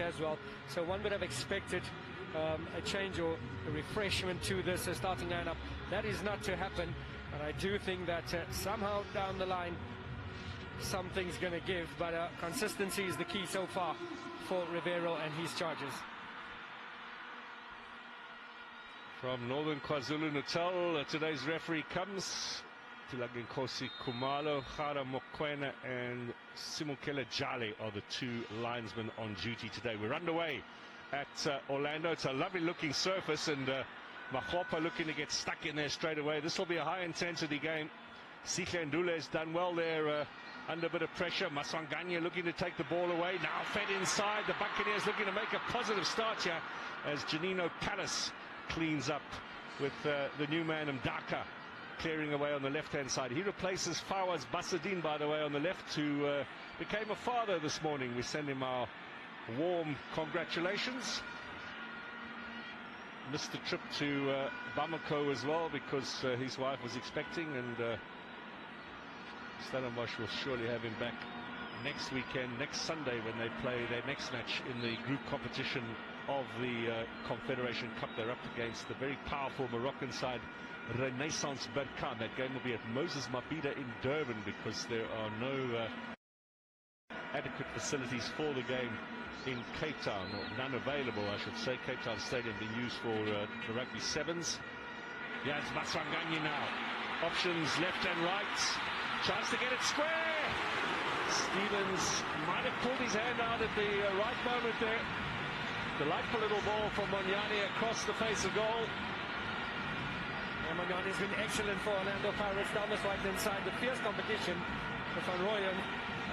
as well, so one would have expected a change or a refreshment to this starting lineup. That is not to happen, but I do think that somehow down the line something's going to give, but consistency is the key so far for Reveiro and his charges. From northern KwaZulu-Natal, today's referee comes Tilagenkosi Kumalo, Khara Mokwena and Simukele Jale are the two linesmen on duty today. We're underway at Orlando. It's a lovely looking surface, and Mahopa looking to get stuck in there straight away. This will be a high intensity game. Sihle Ndule has done well there under a bit of pressure. Maswanganyi looking to take the ball away. Now fed inside. The Buccaneers looking to make a positive start here as Janino Palace cleans up with the new man Mdaka clearing away on the left-hand side. He replaces Fawaz Basadin, by the way, on the left, who became a father this morning. We send him our warm congratulations. Missed the trip to Bamako as well because his wife was expecting, and Stellenbosch will surely have him back next weekend, next Sunday, when they play their next match in the group competition of the Confederation Cup. They're up against the very powerful Moroccan side, Renaissance Berkane. That game will be at Moses Mabhida in Durban because there are no adequate facilities for the game in Cape Town, or none available, I should say. Cape Town Stadium being used for the rugby sevens. Yeah, it's Maswanganyi now. Options left and right. Chance to get it square. Stevens might have pulled his hand out at the right moment there. Delightful little ball from Monyani across the face of goal. And Monyani's been excellent for Orlando Pirates down this right-hand side. The fierce competition with Van Rooyen.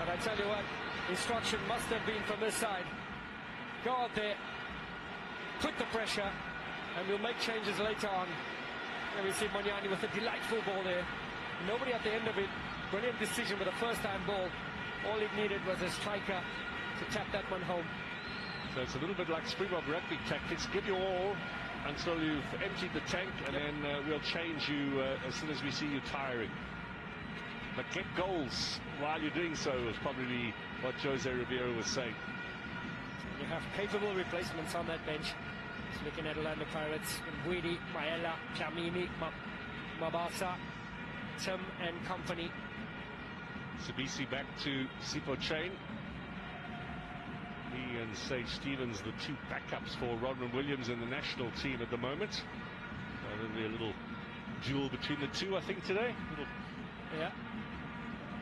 And I tell you what, instruction must have been from this side. Go out there, put the pressure, and we'll make changes later on. And we see Monyani with a delightful ball there. Nobody at the end of it. Brilliant decision with a first-time ball. All it needed was a striker to tap that one home. So it's a little bit like Springbok rugby tactics. Give you all until you've emptied the tank, and then we'll change you as soon as we see you tiring. But get goals while you're doing so is probably what Jose Reveiro was saying. You have capable replacements on that bench. Just looking at Orlando Pirates, Mbwidi, Maela, Dlamini, Mabasa, Tim and company. Sabisi back to Sipho Chain. He and Sage Stevens, the two backups for Rodman Williams in the national team at the moment. There'll be a little duel between the two, I think, today. Yeah.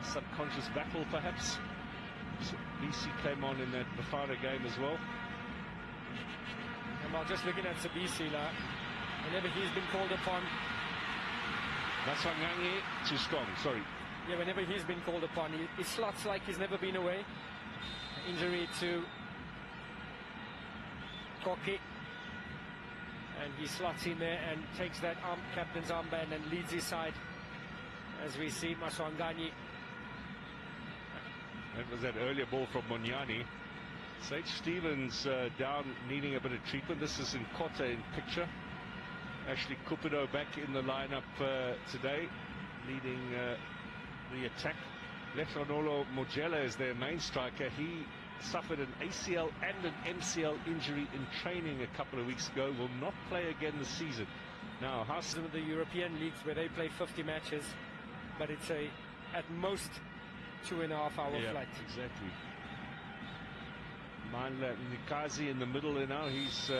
Subconscious battle, perhaps. BC came on in that Bafana game as well. And while just looking at Sabisi, whenever he's been called upon. Maswanganyi, too strong, sorry. Yeah, whenever he's been called upon, he slots like he's never been away. Injury to Koki, and he slots in there and takes that captain's armband and leads his side, as we see Maswanganyi. That was that earlier ball from Monyani. Sage Stevens down, needing a bit of treatment. This is in Kota in picture. Ashley Cupido back in the lineup today, leading the attack. Lefronolo Mojela is their main striker. He suffered an ACL and an MCL injury in training a couple of weeks ago. Will not play again this season. Now, how's some of the European leagues where they play 50 matches, but it's at most 2.5 hour flight. Exactly. Mandla Nikazi in the middle there now. He's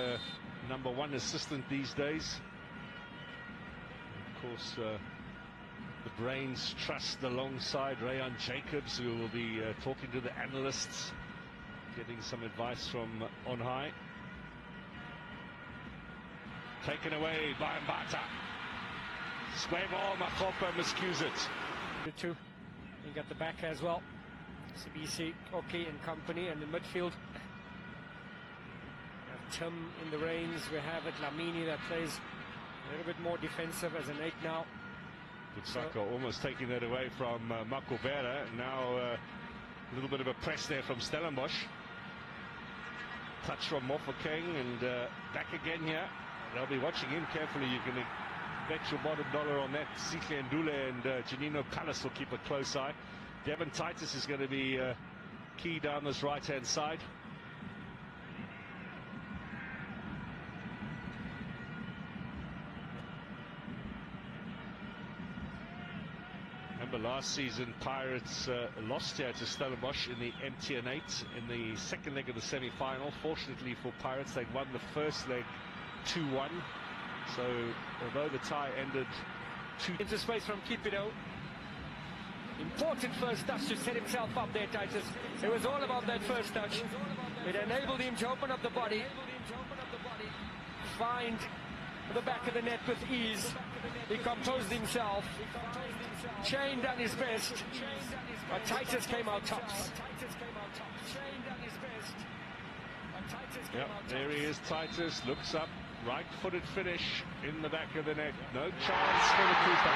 number one assistant these days. Of course, the brains trust alongside Rayan Jacobs, who will be talking to the analysts, getting some advice from on high. Taken away by Mbata. Square ball, Mahopa miscues it. The two. You got the back as well. CBC, Koki and company, and in midfield. We have Tim in the reins. We have Dlamini that plays a little bit more defensive as an 8 now. Butsaka almost taking that away from Makobera. Now a little bit of a press there from Stellenbosch. Touch from Mofokeng, and back again here. They'll be watching him carefully. You can bet your bottom dollar on that. Sihle Ndule and Janino Palace will keep a close eye. Devon Titus is going to be key down this right-hand side. remember last season Pirates lost here to Stellenbosch in the MTN8 in the second leg of the semi-final. Fortunately for Pirates, they'd won the first leg 2-1. So although the tie ended 2 into space from Kipido. Important first touch to set himself up there, Titus. It was all about that first touch. It enabled him to open up the body, find the back of the net with ease. He composed himself. Chain done his best, but Titus came out tops. Yep, there he is, Titus, looks up, right-footed finish in the back of the net. No chance for the keeper,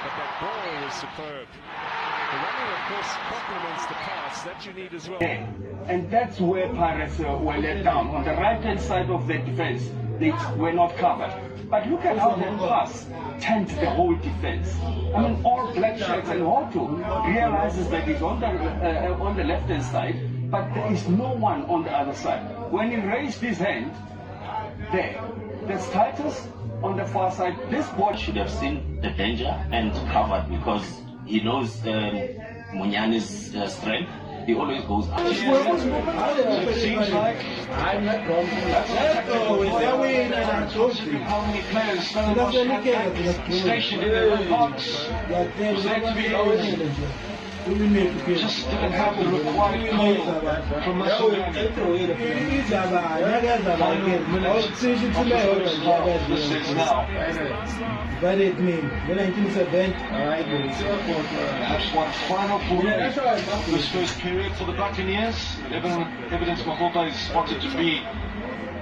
but that ball was superb. The running, of course, complements the pass that you need as well. And that's where Pirates were let down. On the right-hand side of the defense, they were not covered. But look at how that pass turned the whole defense. I mean, all black shirts and Hoto realizes that he's on the left-hand side, but there is no one on the other side. When he raised his hand, there's Titus on the far side. This ball should have seen the danger and covered, because he knows Munyani's strength. He always goes up. It seems like I'm not wrong. Considering how many players Stellenbosch had stationed in their own box, was there to be just didn't have the required goal from Maswanganyi. This is now. Perhaps one final for this first period for the Buccaneers. Evidence Mahopa is spotted to be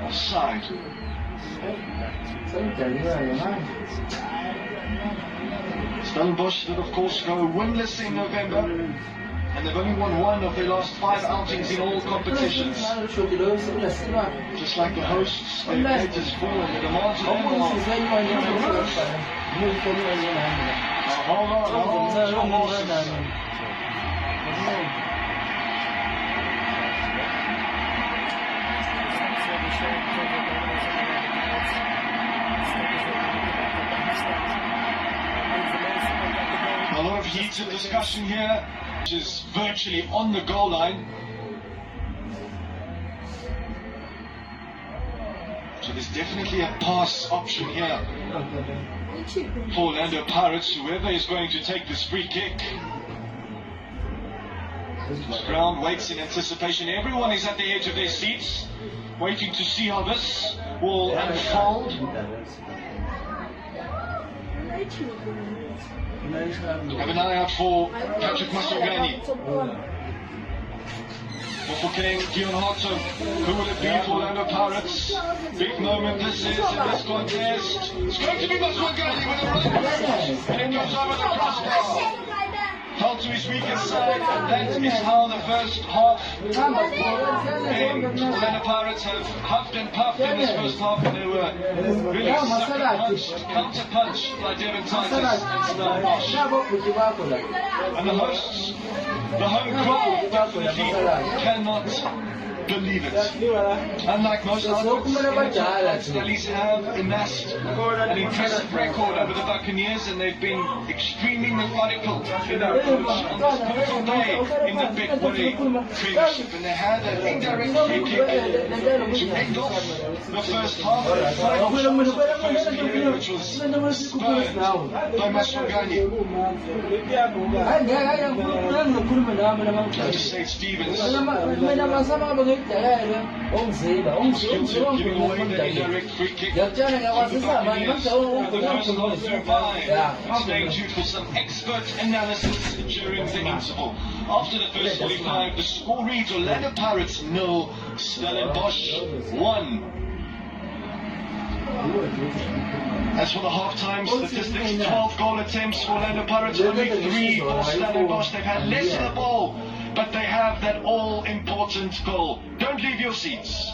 offside. Stellenbosch did, of course, go winless in November, and they've only won 1 of their last 5 outings in all competitions. Just like the hosts, their fate is fallen. The demands of them are... Hold on. A lot of heated discussion here, which is virtually on the goal line. So there's definitely a pass option here for Orlando Pirates, whoever is going to take this free kick. The ground waits in anticipation. Everyone is at the edge of their seats, waiting to see how this will unfold. Have an eye out for Tito Maswanganyi. Mofokeng, Hoto. Who will it be for Orlando Pirates? Big moment this is in this contest. It's going to be Maswanganyi with a run. And it goes over the crossbar. Held to his weakest side, and that is how the first half ends. Orlando Pirates have huffed and puffed in this first half, and they were really sucker-punched, counter-punched by Devon Titus and Stellenbosch. And the hosts, the home crowd, definitely cannot believe it. Unlike most outfits, Stellies have amassed an impressive record over the Buccaneers, and they've been extremely methodical in their approach on this pivotal day in the BETWAY Premiership. And they had an indirect free kick to end off the first half, the final shot of the first period, which was spurned by Maswanganyi. Just say Stevens giving away the indirect free kick to the Buccaneers, and the first goal flew by. Staying tuned for some expert analysis during the interval. After the first 45, the score reads Orlando Pirates 0, Stellenbosch 1. As for the half-time statistics, 12 goal attempts for Orlando Pirates, only 3 for Stellenbosch. They've had less of the ball, but they have that all-important goal. Don't leave your seats.